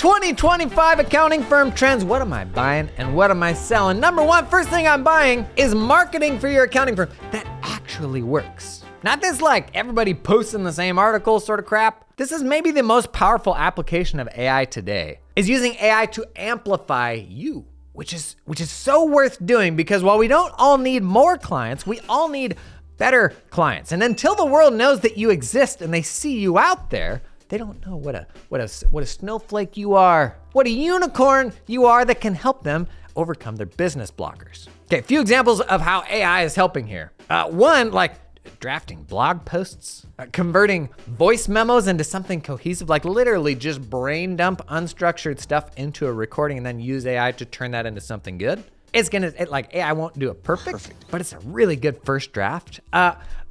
2025 accounting firm trends. What am I buying and what am I selling? Number one, first thing I'm buying is marketing for your accounting firm that actually works. Not this like everybody posting the same article sort of crap. This is maybe the most powerful application of AI today, is using AI to amplify you, which is so worth doing, because while we don't all need more clients, we all need better clients. And until the world knows that you exist and they see you out there, they don't know what a snowflake you are, what a unicorn you are that can help them overcome their business blockers. Okay, a few examples of how AI is helping here. One, like drafting blog posts, converting voice memos into something cohesive, like literally just brain dump unstructured stuff into a recording and then use AI to turn that into something good. AI won't do it perfect, but it's a really good first draft.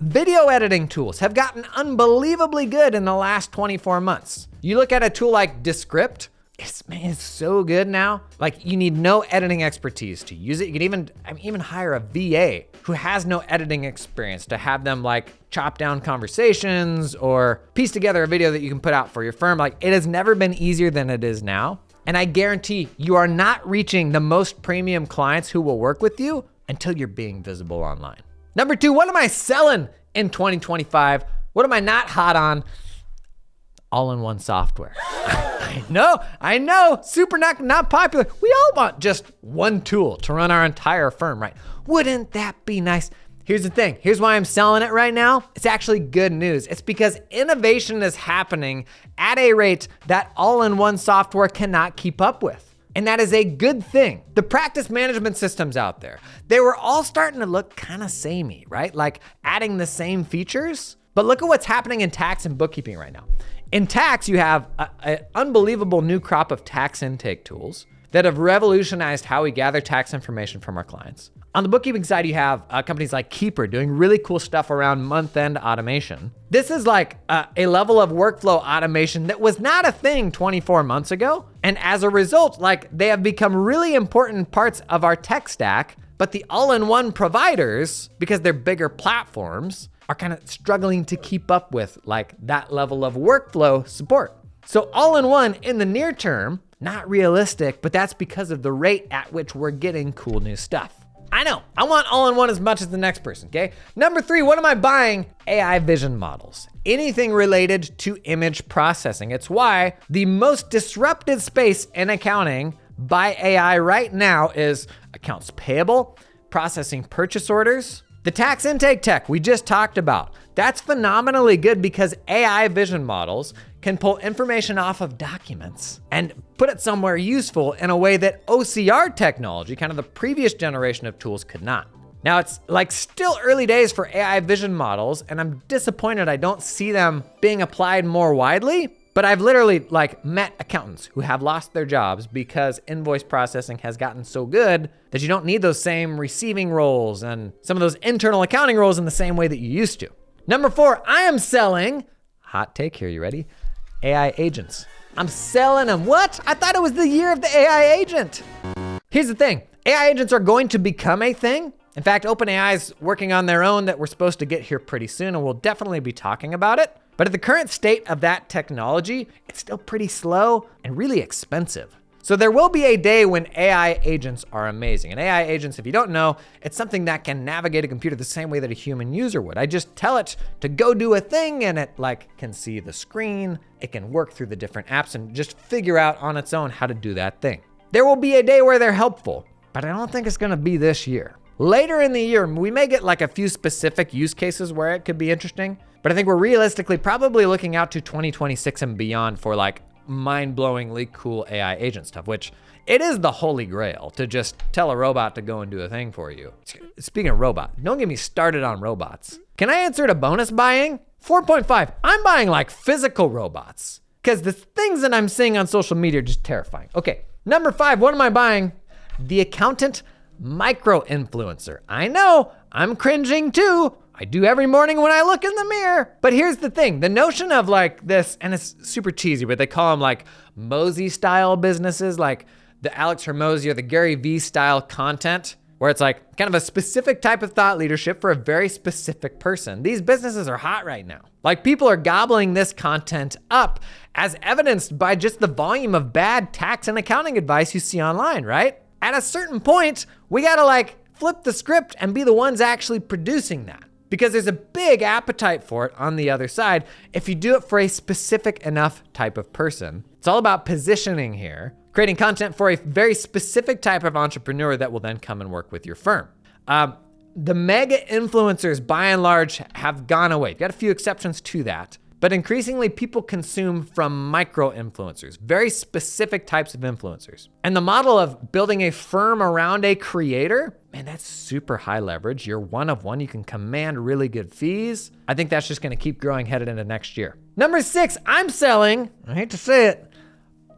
Video editing tools have gotten unbelievably good in the last 24 months. You look at a tool like Descript, it's so good now. Like, you need no editing expertise to use it. You can even hire a VA who has no editing experience to have them like chop down conversations or piece together a video that you can put out for your firm. Like, it has never been easier than it is now. And I guarantee you are not reaching the most premium clients who will work with you until you're being visible online. Number two, what am I selling in 2025? What am I not hot on? All-in-one software. I know, super not popular. We all want just one tool to run our entire firm, right? Wouldn't that be nice? Here's the thing. Here's why I'm selling it right now. It's actually good news. It's because innovation is happening at a rate that all-in-one software cannot keep up with. And that is a good thing. The practice management systems out there, they were all starting to look kind of samey, right? Like adding the same features. But look at what's happening in tax and bookkeeping right now. In tax, you have an unbelievable new crop of tax intake tools that have revolutionized how we gather tax information from our clients. On the bookkeeping side, you have companies like Keeper doing really cool stuff around month-end automation. This is like a level of workflow automation that was not a thing 24 months ago. And as a result, like, they have become really important parts of our tech stack, but the all-in-one providers, because they're bigger platforms, are kind of struggling to keep up with like that level of workflow support. So all-in-one in the near term, not realistic, but that's because of the rate at which we're getting cool new stuff. I know, I want all-in-one as much as the next person, okay? Number three, what am I buying? AI vision models. Anything related to image processing. It's why the most disrupted space in accounting by AI right now is accounts payable, processing purchase orders, the tax intake tech we just talked about. That's phenomenally good because AI vision models can pull information off of documents and put it somewhere useful in a way that OCR technology, kind of the previous generation of tools, could not. Now, it's like still early days for AI vision models, and I'm disappointed I don't see them being applied more widely, but I've literally like met accountants who have lost their jobs because invoice processing has gotten so good that you don't need those same receiving roles and some of those internal accounting roles in the same way that you used to. Number four, I am selling, hot take here, you ready? AI agents. I'm selling them. What? I thought it was the year of the AI agent. Here's the thing. AI agents are going to become a thing. In fact, OpenAI is working on their own that we're supposed to get here pretty soon, and we'll definitely be talking about it. But at the current state of that technology, it's still pretty slow and really expensive. So there will be a day when AI agents are amazing. And AI agents, if you don't know, it's something that can navigate a computer the same way that a human user would. I just tell it to go do a thing and it like can see the screen, it can work through the different apps and just figure out on its own how to do that thing. There will be a day where they're helpful, but I don't think it's gonna be this year. Later in the year, we may get like a few specific use cases where it could be interesting, but I think we're realistically probably looking out to 2026 and beyond for like mind-blowingly cool AI agent stuff, which it is the holy grail to just tell a robot to go and do a thing for you. Speaking of robot, don't get me started on robots. Can I answer to bonus buying? 4.5, I'm buying like physical robots because the things that I'm seeing on social media are just terrifying. Okay, number 5, what am I buying? The accountant micro-influencer. I know, I'm cringing too. I do every morning when I look in the mirror. But here's the thing, the notion of like this, and it's super cheesy, but they call them like Mosey style businesses, like the Alex Hermosi or the Gary Vee style content. where it's like kind of a specific type of thought leadership for a very specific person. These businesses are hot right now. Like, people are gobbling this content up, as evidenced by just the volume of bad tax and accounting advice you see online, right? At a certain point, we gotta like flip the script and be the ones actually producing that, because there's a big appetite for it on the other side if you do it for a specific enough type of person. It's all about positioning here, creating content for a very specific type of entrepreneur that will then come and work with your firm. The mega influencers, by and large, have gone away. You've got a few exceptions to that, but increasingly people consume from micro influencers, very specific types of influencers. And the model of building a firm around a creator, man, that's super high leverage. You're one of one. You can command really good fees. I think that's just gonna keep growing headed into next year. Number 6, I'm selling, I hate to say it,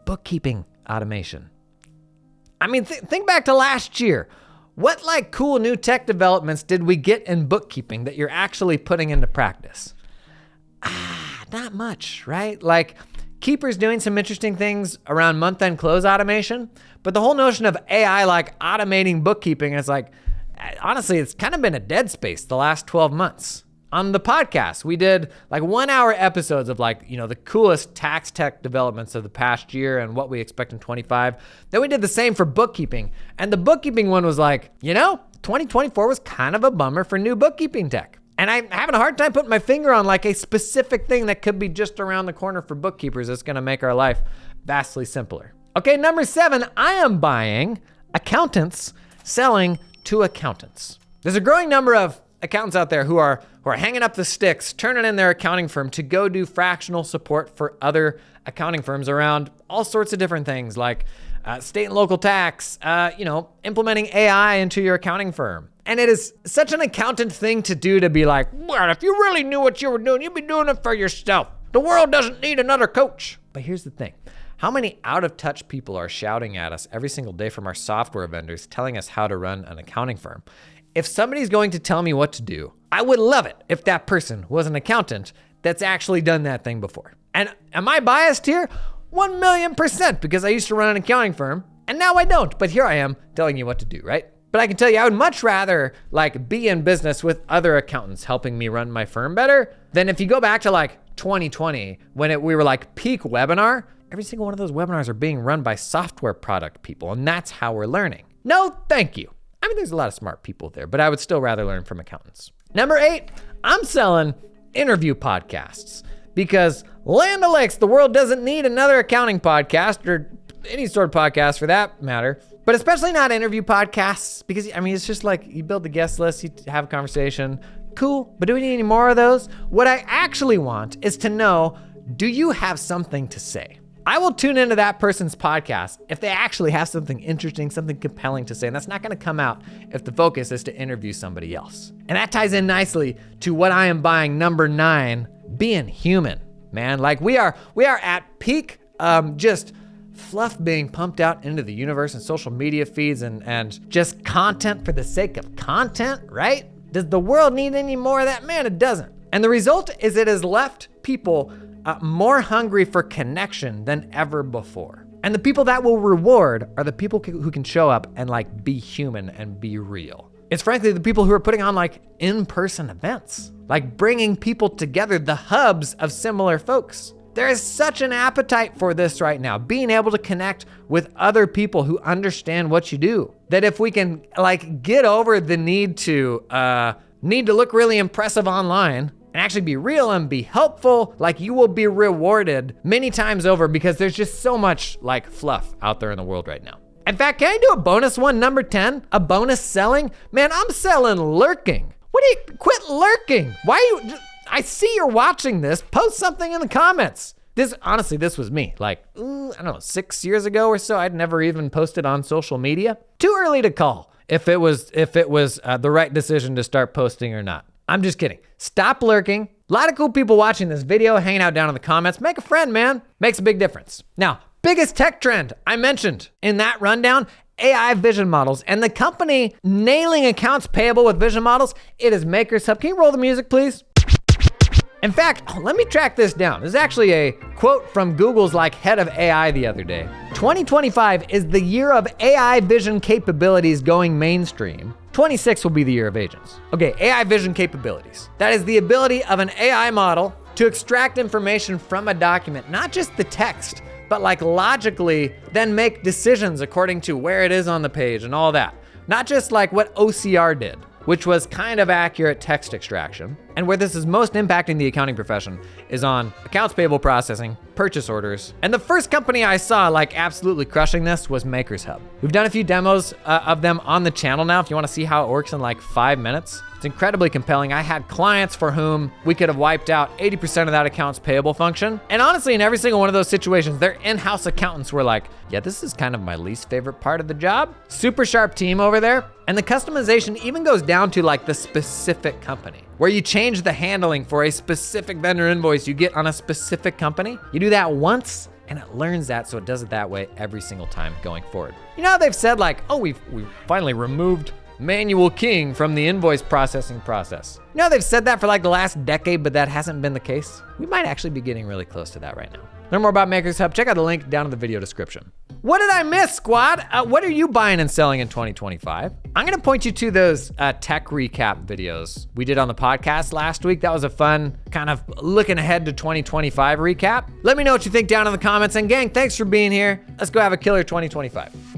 bookkeeping automation. I mean, think back to last year. What like cool new tech developments did we get in bookkeeping that you're actually putting into practice? Not much, right? Like, Keeper's doing some interesting things around month-end close automation, but the whole notion of AI like automating bookkeeping is like, honestly, it's kind of been a dead space the last 12 months. On the podcast, we did like 1-hour episodes of like, the coolest tax tech developments of the past year and what we expect in 25. Then we did the same for bookkeeping. And the bookkeeping one was like, 2024 was kind of a bummer for new bookkeeping tech. And I'm having a hard time putting my finger on like a specific thing that could be just around the corner for bookkeepers that's gonna make our life vastly simpler. Okay, number 7, I am buying accountants selling to accountants. There's a growing number of accountants out there who are hanging up the sticks, turning in their accounting firm to go do fractional support for other accounting firms around all sorts of different things, like state and local tax, implementing AI into your accounting firm. And it is such an accountant thing to do, to be like, well, if you really knew what you were doing, you'd be doing it for yourself. The world doesn't need another coach. But here's the thing. How many out-of-touch people are shouting at us every single day from our software vendors telling us how to run an accounting firm? If somebody's going to tell me what to do, I would love it if that person was an accountant that's actually done that thing before. And am I biased here? 1,000,000%, because I used to run an accounting firm and now I don't, but here I am telling you what to do, right? But I can tell you, I would much rather like be in business with other accountants helping me run my firm better than if you go back to like 2020 when we were like peak webinar. Every single one of those webinars are being run by software product people, and that's how we're learning. No, thank you. I mean, there's a lot of smart people there, but I would still rather learn from accountants. Number 8, I'm selling interview podcasts, because Land O'Lakes, the world doesn't need another accounting podcast, or any sort of podcast for that matter, but especially not interview podcasts, because I mean, it's just like you build the guest list, you have a conversation, cool, but do we need any more of those? What I actually want is to know, do you have something to say? I will tune into that person's podcast if they actually have something interesting, something compelling to say. And that's not gonna come out if the focus is to interview somebody else. And that ties in nicely to what I am buying, number 9, being human, man. Like we are at peak, just fluff being pumped out into the universe and social media feeds and just content for the sake of content, right? Does the world need any more of that? Man, it doesn't. And the result is it has left people more hungry for connection than ever before. And the people that will reward are the people who can show up and like be human and be real. It's frankly the people who are putting on like in-person events, like bringing people together, the hubs of similar folks. There is such an appetite for this right now, being able to connect with other people who understand what you do, that if we can like get over the need to look really impressive online and actually be real and be helpful, like you will be rewarded many times over, because there's just so much like fluff out there in the world right now. In fact, can I do a bonus one, number 10, a bonus selling? Man, I'm selling lurking. Quit lurking. I see you're watching this, post something in the comments. This was me, like, I don't know, 6 years ago or so. I'd never even posted on social media. Too early to call if it was the right decision to start posting or not. I'm just kidding. Stop lurking. A lot of cool people watching this video, hanging out down in the comments. Make a friend, man. Makes a big difference. Now, biggest tech trend I mentioned in that rundown, AI vision models, and the company nailing accounts payable with vision models, it is Makers Hub. Can you roll the music, please? In fact, let me track this down. This is actually a quote from Google's head of AI the other day. 2025 is the year of AI vision capabilities going mainstream. 26 will be the year of agents. Okay, AI vision capabilities. That is the ability of an AI model to extract information from a document, not just the text, but logically then make decisions according to where it is on the page and all that. Not just what OCR did, which was kind of accurate text extraction. And where this is most impacting the accounting profession is on accounts payable processing, purchase orders. And the first company I saw absolutely crushing this was Makers Hub. We've done a few demos of them on the channel now if you wanna see how it works in 5 minutes. It's incredibly compelling. I had clients for whom we could have wiped out 80% of that accounts payable function. And honestly, in every single one of those situations, their in-house accountants were like, yeah, this is kind of my least favorite part of the job. Super sharp team over there. And the customization even goes down to the specific company, where you change the handling for a specific vendor invoice you get on a specific company. You do that once, and it learns that, so it does it that way every single time going forward. You know how they've said oh, we've finally removed manual keying from the invoice processing process. You know they've said that for the last decade, but that hasn't been the case? We might actually be getting really close to that right now. Learn more about Makers Hub, check out the link down in the video description. What did I miss, squad? What are you buying and selling in 2025? I'm gonna point you to those tech recap videos we did on the podcast last week. That was a fun kind of looking ahead to 2025 recap. Let me know what you think down in the comments. And gang, thanks for being here. Let's go have a killer 2025.